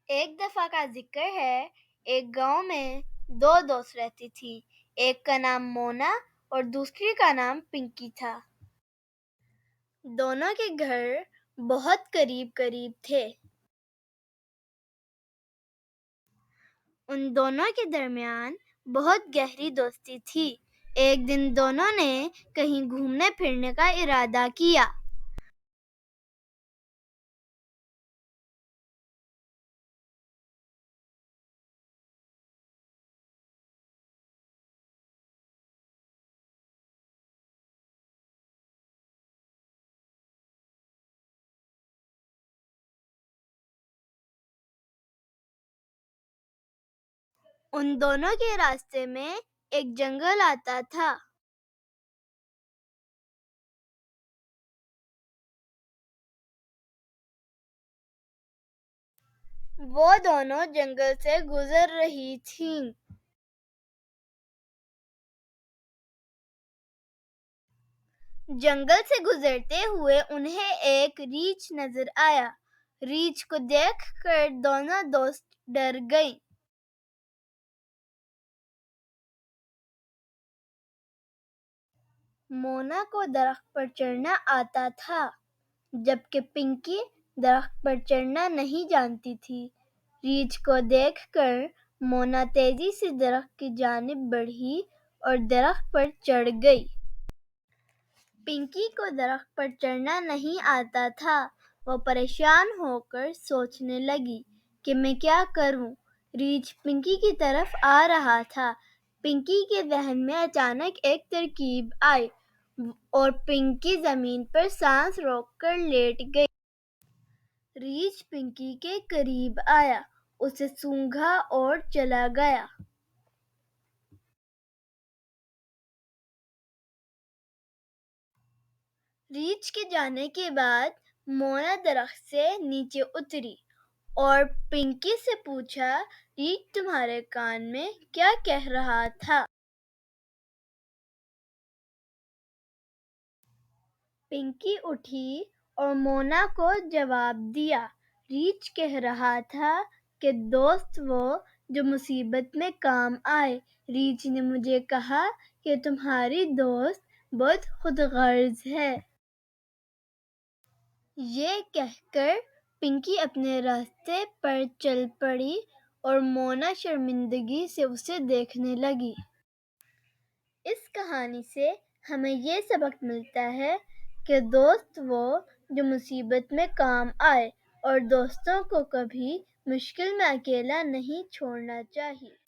ایک دفعہ کا ذکر ہے، ایک گاؤں میں دو دوست رہتی تھی۔ ایک کا نام مونا اور دوسری کا نام پنکی تھا۔ دونوں کے گھر بہت قریب قریب تھے۔ ان دونوں کے درمیان بہت گہری دوستی تھی۔ ایک دن دونوں نے کہیں گھومنے پھرنے کا ارادہ کیا۔ ان دونوں کے راستے میں ایک جنگل آتا تھا۔ وہ دونوں جنگل سے گزر رہی تھیں۔ جنگل سے گزرتے ہوئے انہیں ایک ریچھ نظر آیا۔ ریچھ کو دیکھ کر دونوں دوست ڈر گئیں۔ مونا کو درخت پر چڑھنا آتا تھا، جبکہ پنکی درخت پر چڑھنا نہیں جانتی تھی۔ ریچھ کو دیکھ کر مونا تیزی سے درخت کی جانب بڑھی اور درخت پر چڑھ گئی۔ پنکی کو درخت پر چڑھنا نہیں آتا تھا۔ وہ پریشان ہو کر سوچنے لگی کہ میں کیا کروں۔ ریچھ پنکی کی طرف آ رہا تھا۔ پنکی کے ذہن میں اچانک ایک ترکیب آئی اور پنکی زمین پر سانس روک کر لیٹ گئی۔ ریچھ پنکی کے قریب آیا، اسے سونگھا اور چلا گیا۔ ریچھ کے جانے کے بعد مونا درخت سے نیچے اتری اور پنکی سے پوچھا، ریچھ تمہارے کان میں کیا کہہ رہا تھا؟ پنکی اٹھی اور مونا کو جواب دیا۔ ریچھ کہہ رہا تھا کہ دوست وہ جو مصیبت میں کام آئے۔ ریچھ نے مجھے کہا کہ تمہاری دوست بہت خود غرض ہے۔ یہ کہہ کر پنکی اپنے راستے پر چل پڑی اور مونا شرمندگی سے اسے دیکھنے لگی۔ اس کہانی سے ہمیں یہ سبق ملتا ہے کہ دوست وہ جو مصیبت میں کام آئے اور دوستوں کو کبھی مشکل میں اکیلا نہیں چھوڑنا چاہیے۔